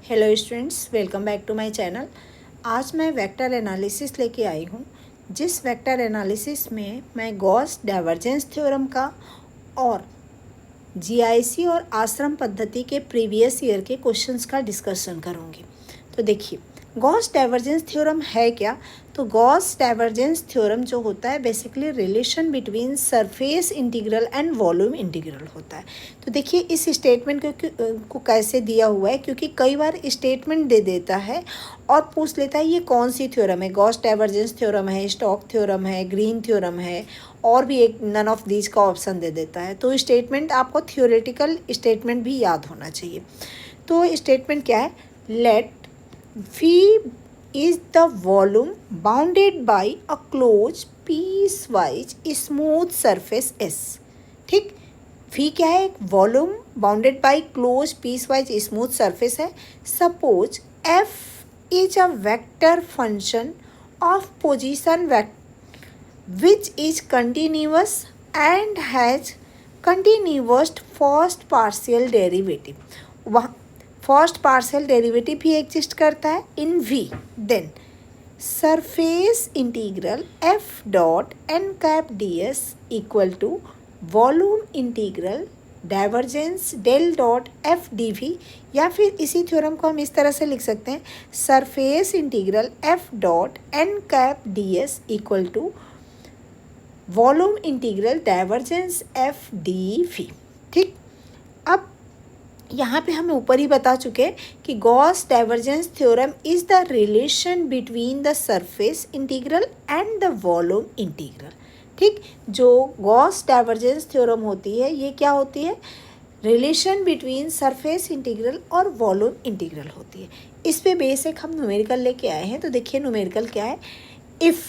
Hello students, welcome back to my channel. आज मैं vector analysis लेके आई हूँ, जिस वेक्टर एनालिसिस में मैं गॉस डाइवर्जेंस थ्योरम का और जीआईसी और आश्रम पद्धति के प्रीवियस ईयर के क्वेश्चंस का डिस्कशन करूँगी। तो देखिए, गॉस डाइवर्जेंस थ्योरम है क्या? तो गॉस डाइवर्जेंस थ्योरम जो होता है basically relation between surface integral and volume integral होता है। तो देखिए इस स्टेटमेंट को कैसे दिया हुआ है, क्योंकि कई बार स्टेटमेंट दे देता है और पूछ लेता है ये कौन सी थ्योरम है। गॉस डाइवर्जेंस थ्योरम है, स्टोक्स थ्योरम है, ग्रीन थ्योरम है, और भी एक नन ऑफ दीज का ऑप्शन दे देता है। तो स्टेटमेंट आपको थ्योरेटिकल स्टेटमेंट भी याद होना चाहिए। तो स्टेटमेंट क्या है? Let V is the volume bounded by a closed piecewise smooth surface S। ठीक, V क्या है? Volume bounded by closed piecewise smooth surface है। Suppose F is a vector function of position which is continuous and has continuous first partial derivative। वहाँ first partial derivative भी exist करता है in V। Then surface integral F dot N cap D S equal to volume integral divergence del dot f d v, या फिर इसी theorem को हम इस तरह से लिख सकते हैं, surface integral F dot N cap D S equal to volume integral divergence F d v. ठीक, अब यहाँ पे हमें ऊपर ही बता चुके कि Gauss divergence theorem is the relation between the surface integral and the volume integral. ठीक, जो गॉस डाइवर्जेंस थ्योरम होती है ये क्या होती है? रिलेशन बिटवीन सरफेस इंटीग्रल और वॉल्यूम इंटीग्रल होती है। इस पे बेसिक हम न्यूमेरिकल लेके आए हैं। तो देखिए न्यूमेरिकल क्या है? If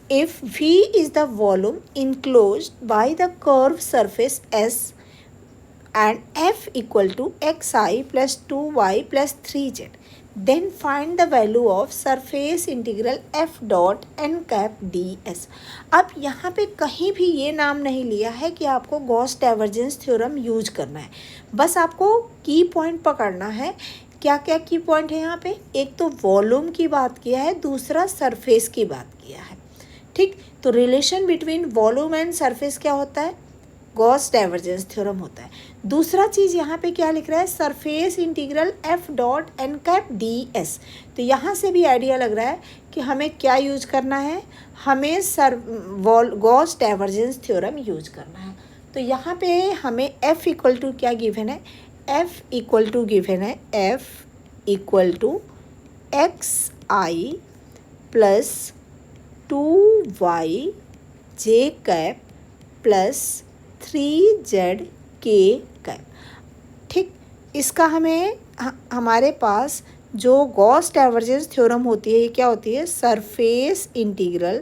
V is the volume enclosed by the curved surface S and F equal to xi plus 2y plus 3z, then find the value of surface integral F dot n cap ds। अब यहाँ पे कहीं भी ये नाम नहीं लिया है कि आपको गॉस डाइवर्जेंस थ्योरम यूज करना है, बस आपको की पॉइंट पकड़ना है। क्या क्या की पॉइंट है यहाँ पे? एक तो वॉल्यूम की बात किया है, दूसरा सरफेस की बात किया है। ठीक, तो relation between volume and surface क्या होता है? गॉस डाइवर्जेंस थ्योरम होता है। दूसरा चीज़ यहाँ पे क्या लिख रहा है? Surface integral F dot N cap D s. तो यहाँ से भी आइडिया लग रहा है कि हमें क्या यूज करना है, हमें गॉस डाइवर्जेंस थ्योरम यूज करना है। तो यहाँ पे हमें F इक्वल टू क्या गिवन है? F इक्वल टू गिवन है F equal to x I plus 2y j cap plus 3z k cap. ठीक, इसका हमारे पास जो गॉस डाइवर्जेंस थ्योरम होती है ये क्या होती है? Surface integral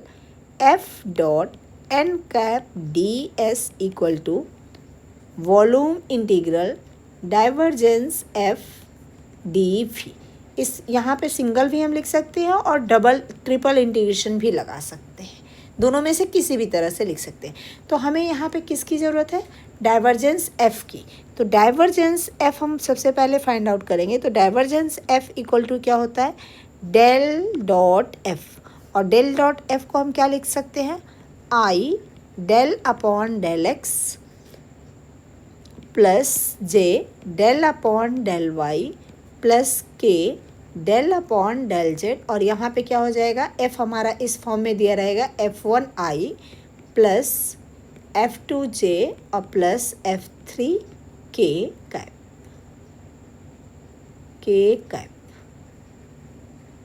F dot N cap D S equal to volume integral divergence F d v. इस यहाँ पे सिंगल भी हम लिख सकते हैं और डबल ट्रिपल इंटीग्रेशन भी लगा सकते हैं, दोनों में से किसी भी तरह से लिख सकते हैं। तो हमें यहाँ पे किसकी ज़रूरत है? डाइवर्जेंस F की। तो डाइवर्जेंस F हम सबसे पहले फाइंड आउट करेंगे। तो डाइवर्जेंस F इक्वल टू क्या होता है? डेल डॉट F, और डेल डॉट F को हम क्या लिख सकते हैं? I del upon del x plus j del upon del Y plus के डेल अपॉन डेल जेड, और यहाँ पे क्या हो जाएगा? F हमारा इस फॉर्म में दिया रहेगा F1i प्लस F2j और प्लस F3k कैप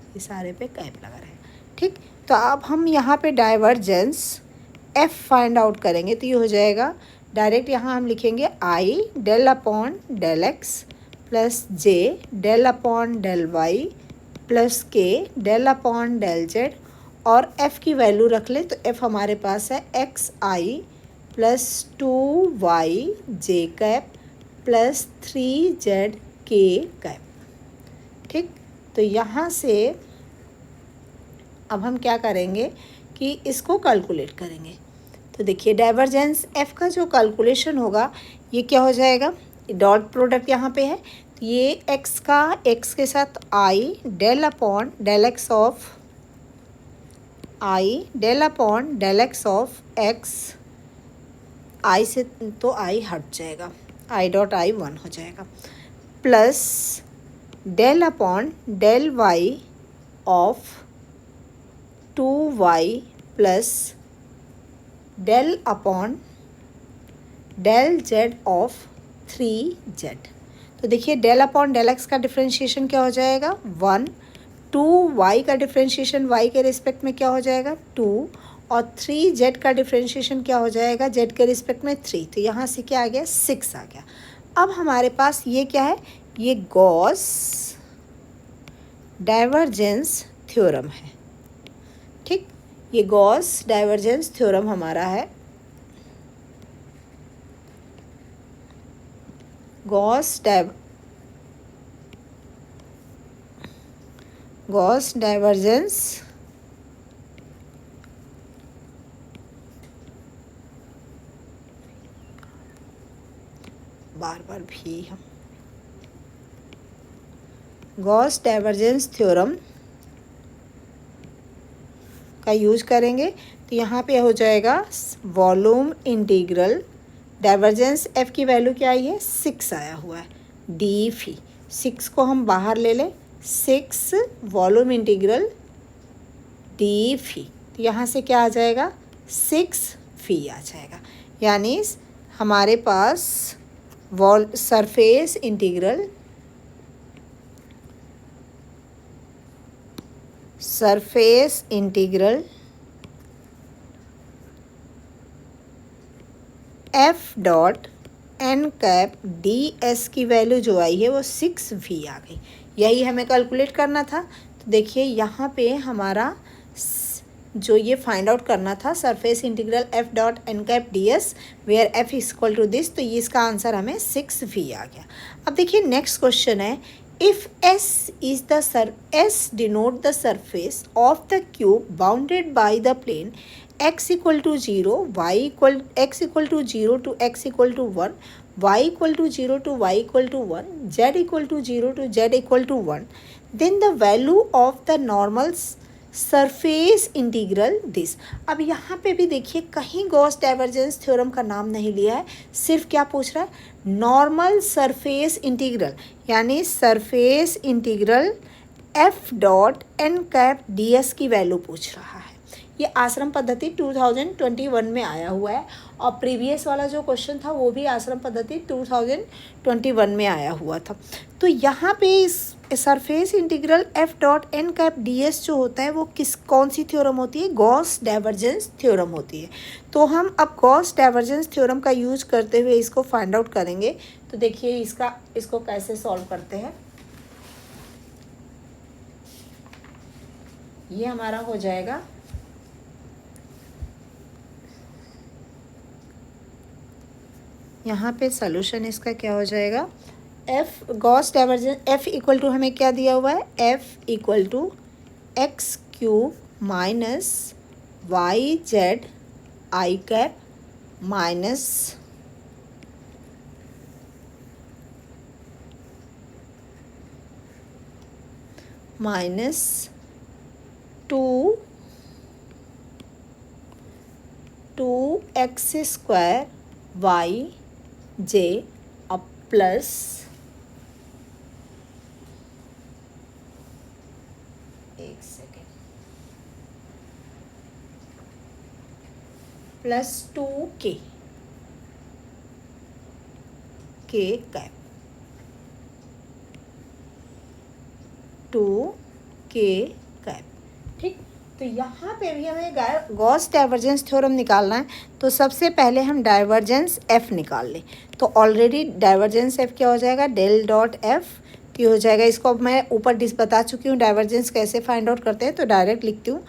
ये सारे पे कैप लगा रहे हैं। ठीक, तो अब हम यहाँ पे डाइवर्जेंस F फाइंड आउट करेंगे। तो ये हो जाएगा डायरेक्ट, यहाँ हम लिखेंगे I del upon del x plus j del upon del Y plus के डेल अपॉन डेल जेड, और F की वैल्यू रख ले। तो F हमारे पास है एक्स आई plus 2y j cap plus 3z k cap. ठीक, तो यहाँ से अब हम क्या करेंगे कि इसको कैलकुलेट करेंगे। तो देखिए डाइवर्जेंस F का जो कैलकुलेशन होगा ये क्या हो जाएगा? डॉट प्रोडक्ट यहाँ पे है ये एक्स का एक्स के साथ i del upon del x of i del upon del x of x, i से तो आई हट जाएगा, आई डॉट आई 1 हो जाएगा, plus del upon del y of 2y plus del upon del z of 3z। तो देखिए del upon del x का differentiation क्या हो जाएगा 1, 2y का डिफ्रेंशिएशन y के रिस्पेक्ट में क्या हो जाएगा 2, और 3z का डिफ्रेंशिएशन क्या हो जाएगा z के रिस्पेक्ट में 3। तो यहाँ से क्या आ गया 6 आ गया। अब हमारे पास ये क्या है, ये गॉस डाइवर्जेंस थ्योरम है। ठीक, ये गॉस डाइवर्जेंस थ्योरम हमारा है। गॉस डाइवर्जेंस बार बार भी हम गॉस डाइवर्जेंस थ्योरम का यूज करेंगे। तो यहाँ पे हो जाएगा वॉल्यूम इंटीग्रल डाइवर्जेंस एफ की वैल्यू क्या आई है 6 आया हुआ है, डी फी 6 को हम बाहर ले लें, 6 वॉल्यूम इंटीग्रल डी फी, तो यहाँ से क्या आ जाएगा 6 फी आ जाएगा। यानी हमारे पास surface integral F dot N cap D s की वैल्यू जो आई है वो 6 वी आ गई। यही हमें कैलकुलेट करना था। तो देखिए यहाँ पे हमारा जो ये फाइंड आउट करना था surface integral F dot N cap D s where f is equal to this, तो ये इसका आंसर हमें 6 वी आ गया। अब देखिए नेक्स्ट क्वेश्चन है, if S is the S denote the surface of the cube bounded by the plane x equal to 0, x equal to 0 to x equal to 1, y equal to 0 to y equal to 1, z equal to 0 to z equal to 1, then the value of the normal surface integral this. अब यहाँ पे भी देखिए कहीं Gauss divergence theorem का नाम नहीं लिया है, सिर्फ क्या पूछ रहा है नॉर्मल सरफेस इंटीग्रल, यानी surface integral F dot N cap D s की वैल्यू पूछ रहा है। ये आश्रम पद्धति 2021 में आया हुआ है और प्रीवियस वाला जो क्वेश्चन था वो भी आश्रम पद्धति 2021 में आया हुआ था। तो यहाँ पे इस surface integral F dot N cap D s जो होता है वो कौन सी थ्योरम होती है, गॉस डाइवर्जेंस थ्योरम होती है। तो हम अब गॉस डाइवर्जेंस थ्योरम का यूज करते हुए इसको फाइंड आउट करेंगे। तो देखिए इसको कैसे सॉल्व करते हैं। ये हमारा हो जाएगा यहाँ पे सॉल्यूशन इसका क्या हो जाएगा, F Gauss divergence F equal to हमें क्या दिया हुआ है, F equal to x cube minus y z i cap minus 2x square y j अब plus plus 2k cap 2k cap. ठीक, तो यहाँ पे भी हमें गॉस डाइवर्जेंस थ्योरम निकालना है। तो सबसे पहले हम डाइवर्जेंस एफ निकाल लें। तो ऑलरेडी डाइवर्जेंस एफ क्या हो जाएगा, डेल डॉट एफ की हो जाएगा। इसको अब मैं ऊपर बता चुकी हूँ डाइवर्जेंस कैसे फाइंड आउट करते हैं। तो डायरेक्ट लिखती हूँ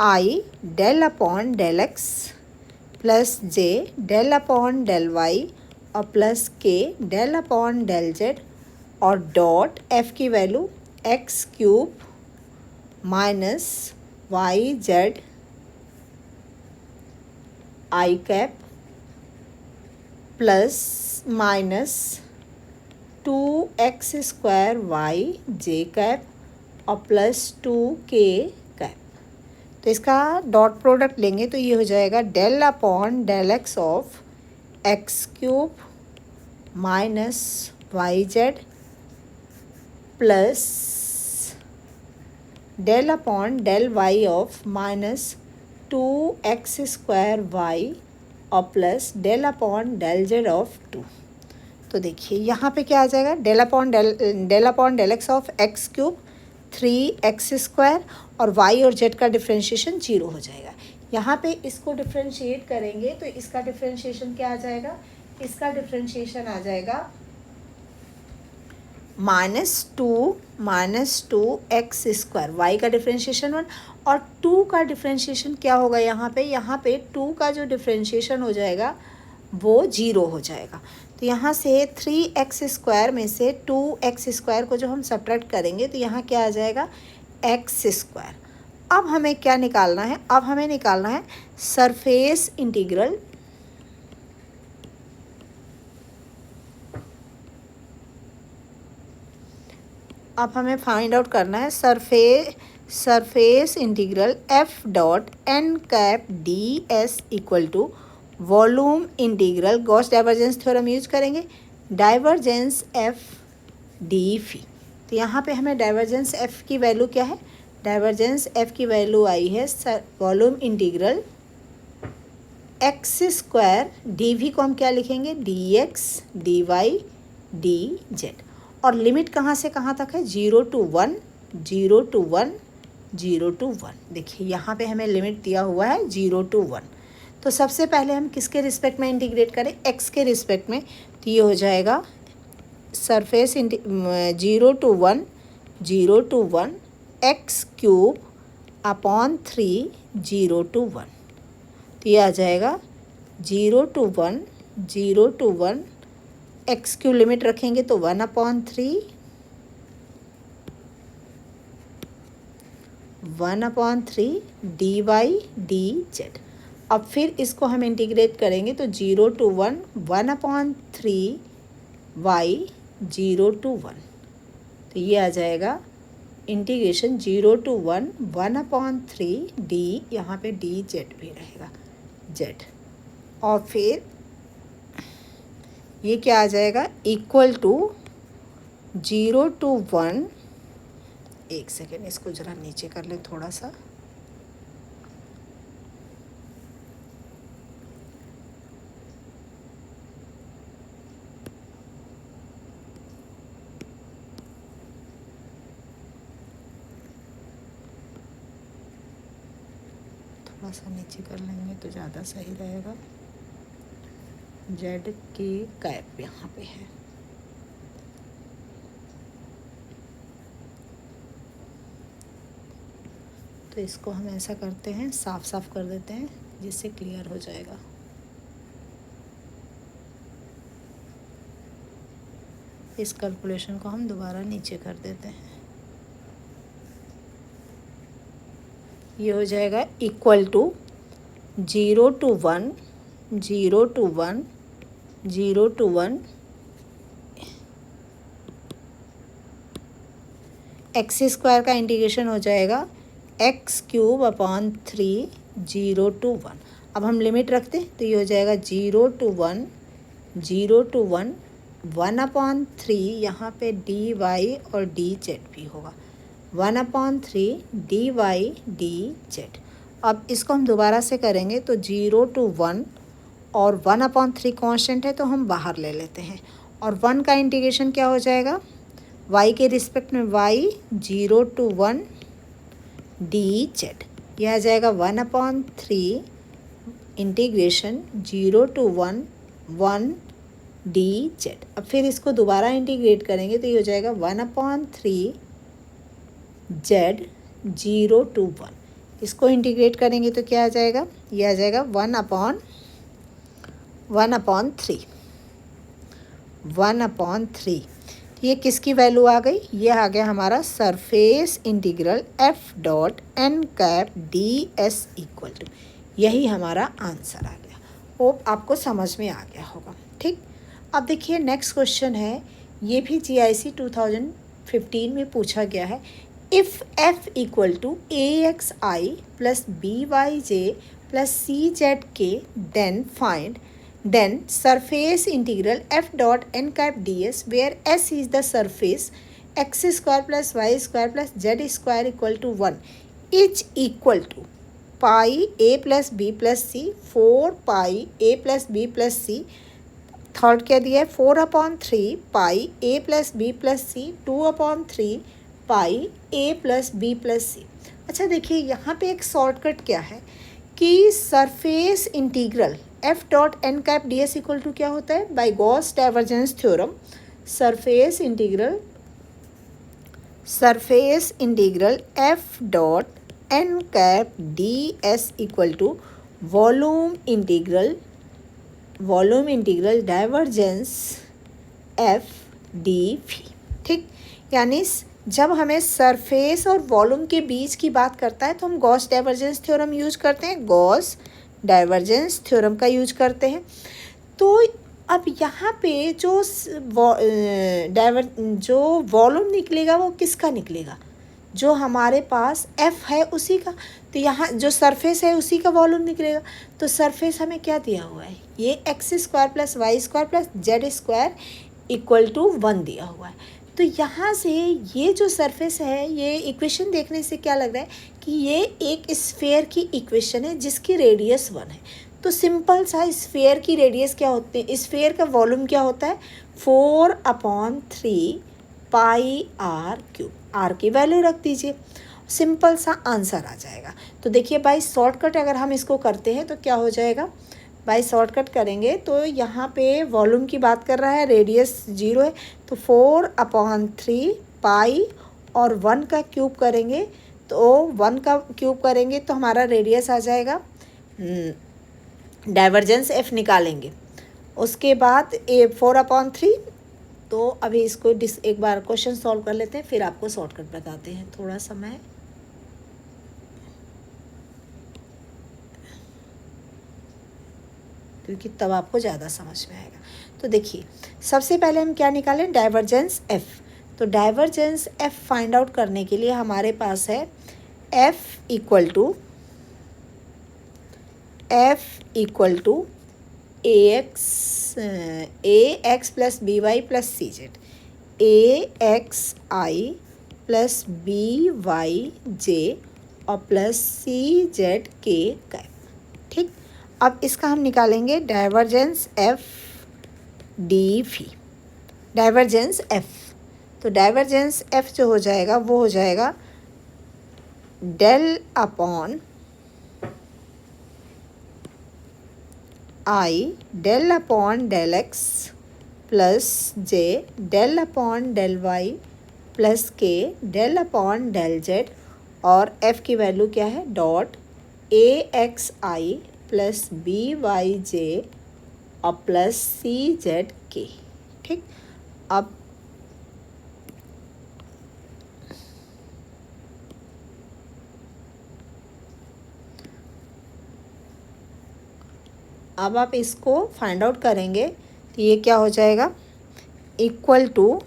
i del upon del x plus j del upon del y और प्लस के डेल अपॉन डेल जेड और डॉट एफ की value x cube minus y z i cap plus minus 2x² और प्लस 2k कैप। तो इसका dot product लेंगे तो ये हो जाएगा del upon del x of x³ minus yz plus del upon del y of minus 2x² और plus del upon del z of 2। तो देखिए यहाँ पे क्या आ जाएगा, del upon del x of x³ 3x² और y और z का डिफ्रेंशिएशन 0 हो जाएगा। यहाँ पे इसको डिफ्रेंशिएट करेंगे तो इसका डिफ्रेंशिएशन क्या आ जाएगा, इसका डिफ्रेंशिएशन आ जाएगा -2 y का डिफ्रेंशिएशन 1 और 2 का डिफ्रेंशिएशन क्या होगा, यहाँ पे 2 का जो डिफ्रेंशिएशन हो जाएगा वो 0 हो जाएगा। तो यहाँ से 3x² में से 2x² को जो हम सब्ट्रैक्ट करेंगे तो यहाँ क्या आ जाएगा x²। अब हमें क्या निकालना है, अब हमें निकालना है सरफेस इंटीग्रल अब हमें फाइंड आउट करना है surface integral f.n∠ds equal to volume integral Gauss divergence theorem use करेंगे, डाइवर्जेंस f dφ। तो यहाँ पे हमें डाइवर्जेंस f की वैल्यू क्या है, डाइवर्जेंस f की वैल्यू आई है वॉल्यूम इंटीग्रल x² dv को हम क्या लिखेंगे dx dy dz और लिमिट कहाँ से कहाँ तक है 0 to 1 0 to 1 0 to 1। देखिए यहाँ पे हमें लिमिट दिया हुआ है 0 to 1। तो सबसे पहले हम किसके रिस्पेक्ट में इंटीग्रेट करें, x के रिस्पेक्ट में। तो ये हो जाएगा surface 0 to 1 0 to 1 x³ upon 3 0 to 1। तो ये आ जाएगा 0 to 1 0 to 1 x³ लिमिट रखेंगे तो 1/3 dy dz। अब फिर इसको हम इंटीग्रेट करेंगे तो 0 to 1 1/3 y 0 to 1। तो ये आ जाएगा इंटीग्रेशन 0 to 1 1/3 d, यहाँ पे dz भी रहेगा z। और फिर ये क्या आ जाएगा इक्वल टू 0 to 1। एक सेकेंड इसको ज़रा नीचे कर लें थोड़ा सा। थोड़ा सा नीचे कर लेंगे तो ज़्यादा सही रहेगा। जेड की कैप यहाँ पे है। तो इसको हम ऐसा करते हैं, साफ साफ कर देते हैं जिससे क्लियर हो जाएगा। इस कैलकुलेशन को हम दोबारा नीचे कर देते हैं। ये हो जाएगा equal to 0 to 1 0 to 1 0 to 1 x² का इंटीग्रेशन हो जाएगा x³ अपॉन 3 0 to 1। अब हम लिमिट रखते हैं तो ये हो जाएगा 0 to 1 0 to 1 1/3 यहाँ पे dy और dz भी होगा 1/3 dy dz। अब इसको हम दोबारा से करेंगे तो 0 to 1 और 1/3 कांस्टेंट है तो हम बाहर ले लेते हैं और 1 का इंटीग्रेशन क्या हो जाएगा y के रिस्पेक्ट में y 0 to 1 dz। यह आ जाएगा 1/3 इंटीग्रेशन 0 to 1 1 dz। अब फिर इसको दोबारा इंटीग्रेट करेंगे तो ये हो जाएगा 1/3 z 0 to 1। इसको इंटीग्रेट करेंगे तो क्या आ जाएगा, ये आ जाएगा 1/3 1/3। ये किसकी वैल्यू आ गई, ये आ गया हमारा surface integral f.n∠ds equal to, यही हमारा आंसर आ गया। होप आपको समझ में आ गया होगा। ठीक, अब देखिए नेक्स्ट क्वेश्चन है, ये भी GIC 2015 में पूछा गया है। If f equal to AXI plus BYJ plus CZK then surface integral f dot n cap ds where s is the surface x square plus y square plus z square equal to 1 is equal to pi a plus b plus c 4 pi a plus b plus c। Third क्या दिया है 4/3 pi a plus B plus c 2/3 pi a plus B plus c. अच्छा देखिए यहाँ पे एक shortcut क्या है कि surface integral f dot N cap D S equal to क्या होता है by Gauss divergence theorem. Surface integral f dot N cap D S equal to volume integral divergence F D phi. ठीक, यानी जब हमें सरफेस और volume के बीच की बात करता है तो हम गॉस डाइवर्जेंस थ्योरम यूज करते हैं, गॉस डाइवर्जेंस थ्योरम का यूज करते हैं। तो अब यहाँ पे जो वॉल्यूम निकलेगा वो किसका निकलेगा, जो हमारे पास f है उसी का। तो यहाँ जो सरफेस है उसी का वॉल्यूम निकलेगा। तो सरफेस हमें क्या दिया हुआ है, ये x square plus Y square plus z square equal to 1 दिया हुआ है। तो यहाँ से ये जो सरफेस है, ये इक्वेशन देखने से क्या लग रहा है कि ये एक स्फेयर की इक्वेशन है जिसकी रेडियस 1 है। तो सिंपल सा स्फेयर की रेडियस क्या होती है, स्फेयर का वॉल्यूम क्या होता है 4/3 पाई आर क्यूब। आर की वैल्यू रख दीजिए, सिंपल सा आंसर आ जाएगा। तो देखिए बाय शॉर्टकट अगर हम इसको करते हैं तो क्या हो जाएगा, बाय शॉर्टकट करेंगे तो यहाँ पे वॉल्यूम की बात कर रहा है, रेडियस 0 है, तो 4/3 पाई और 1 का क्यूब करेंगे तो 1 का क्यूब करेंगे तो हमारा रेडियस आ जाएगा। डाइवर्जेंस एफ निकालेंगे, उसके बाद 4/3। तो अभी इसको एक बार क्वेश्चन सॉल्व कर लेते हैं, फिर आपको शॉर्टकट बताते हैं। थोड़ा समय क्योंकि तब आपको ज़्यादा समझ में आएगा। तो देखिए सबसे पहले हम क्या निकालें, डाइवर्जेंस एफ। तो डाइवर्जेंस एफ फाइंड आउट करने के लिए हमारे पास है F equal to A X plus B Y plus C Z, A X I plus B Y J और प्लस सी जेड के कैप। ठीक, अब इसका हम निकालेंगे divergence F D phi, divergence F. तो डाइवर्जेंस एफ जो हो जाएगा वो हो जाएगा del upon I del upon del x plus j del upon del Y plus के डेल अपॉन डेल जेड, और एफ़ की वैल्यू क्या है dot A X I plus B Y J और प्लस सी जेड के। ठीक, अब आप इसको फाइंड आउट करेंगे तो ये क्या हो जाएगा, इक्वल टू,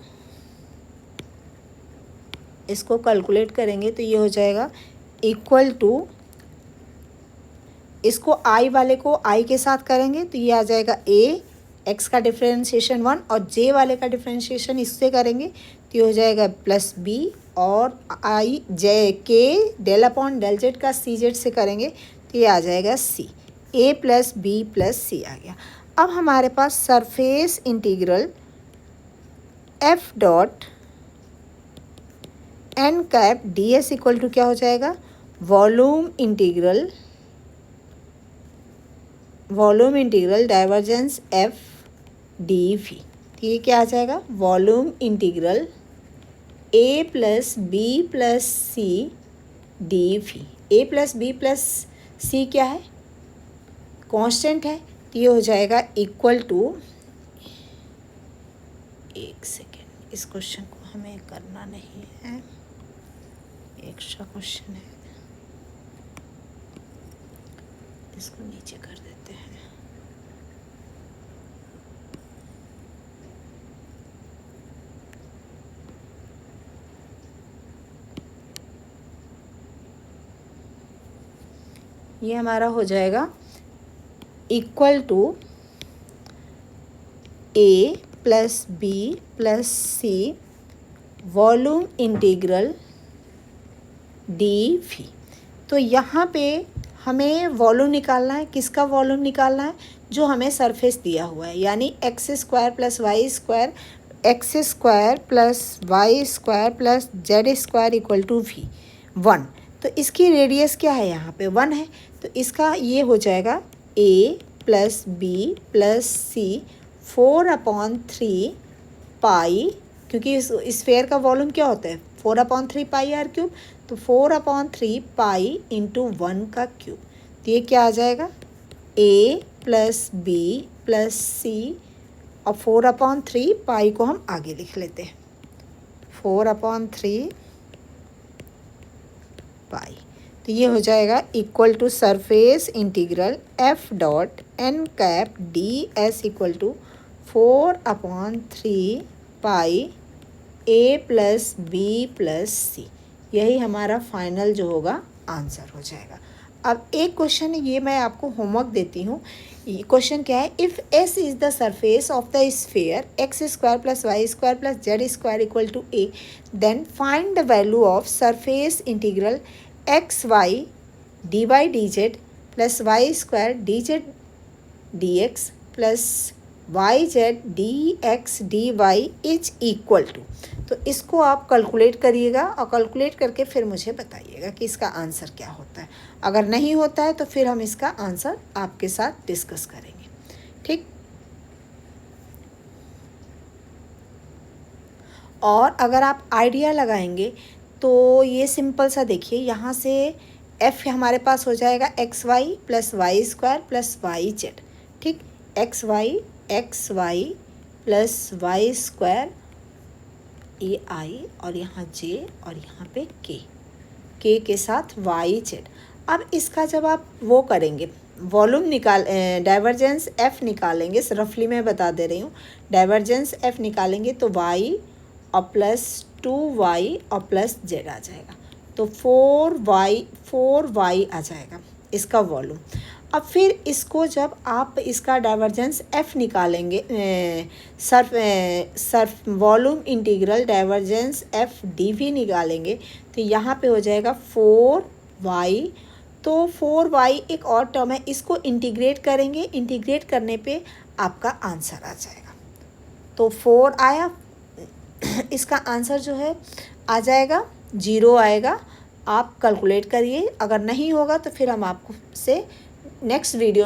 इसको कैलकुलेट करेंगे तो ये हो जाएगा इक्वल टू, इसको आई वाले को आई के साथ करेंगे तो ये आ जाएगा ए एक्स का डिफ्रेंशिएशन 1 और जे वाले का डिफ्रेंशिएशन इससे करेंगे तो ये हो जाएगा प्लस बी और आई जे के डेल अपॉन डेल जेड का सी जेड से करेंगे तो ये आ जाएगा C, A plus B plus C आ गया। अब हमारे पास surface integral F dot N cap D S equal to क्या हो जाएगा, volume integral divergence F D phi. तो ये क्या आ जाएगा, volume integral A plus B plus C D phi. A plus B plus C क्या है, कांस्टेंट है, तो ये हो जाएगा इक्वल टू, एक सेकेंड, इस क्वेश्चन को हमें करना नहीं है, एक्स्ट्रा क्वेश्चन है, इसको नीचे कर देते हैं। ये हमारा हो जाएगा equal to a plus B plus c volume integral d v. तो यहाँ पे हमें वॉल्यूम निकालना है। किसका वॉल्यूम निकालना है? जो हमें सरफेस दिया हुआ है, यानी x square plus Y square, x square plus Y square plus z square equal to v 1। तो इसकी रेडियस क्या है? यहाँ पे 1 है। तो इसका ये हो जाएगा ए प्लस बी प्लस सी 4/3 पाई, क्योंकि इस स्फेयर का वॉल्यूम क्या होता है? 4/3 पाई आर क्यूब। तो 4/3 पाई इंटू 1 का क्यूब। तो ये क्या आ जाएगा? ए प्लस बी प्लस सी और 4/3 पाई को हम आगे लिख लेते हैं 4/3 पाई। तो ये हो जाएगा equal to surface integral F dot N cap D S equal to 4/3 pi A plus B plus C. यही हमारा फाइनल जो होगा आंसर हो जाएगा। अब एक क्वेश्चन ये मैं आपको होमवर्क देती हूँ। ये क्वेश्चन क्या है? If s is the surface of the sphere x square plus Y square plus z square equal to a, then find the value of surface integral x y d y d z plus Y square d z d x plus Y z d x d y is equal to. तो इसको आप calculate करिएगा और calculate करके फिर मुझे बताइएगा कि इसका आंसर क्या होता है। अगर नहीं होता है तो फिर हम इसका आंसर आपके साथ डिस्कस करेंगे, ठीक। और अगर आप आइडिया लगाएंगे तो ये सिंपल सा देखिए, यहाँ से एफ हमारे पास हो जाएगा X Y plus Y square plus Y Z, ठीक। X Y plus Y square A I और यहाँ जे और यहाँ पे के के साथ वाई जेड। अब इसका जब आप वो करेंगे वॉल्यूम डाइवर्जेंस एफ निकालेंगे, रफली मैं बता दे रही हूँ, डाइवर्जेंस एफ निकालेंगे तो वाई और प्लस 2y और प्लस जेड आ जाएगा। तो 4y आ जाएगा इसका वॉल्यूम। अब फिर इसको जब आप इसका डाइवर्जेंस एफ निकालेंगे, surf volume integral divergence F d v निकालेंगे तो यहाँ पे हो जाएगा 4y। तो 4y एक और टर्म है, इसको इंटीग्रेट करेंगे, इंटीग्रेट करने पे आपका आंसर आ जाएगा। तो 4 आया, इसका आंसर जो है आ जाएगा 0 आएगा। आप कैलकुलेट करिए, अगर नहीं होगा तो फिर हम आपको से नेक्स्ट वीडियो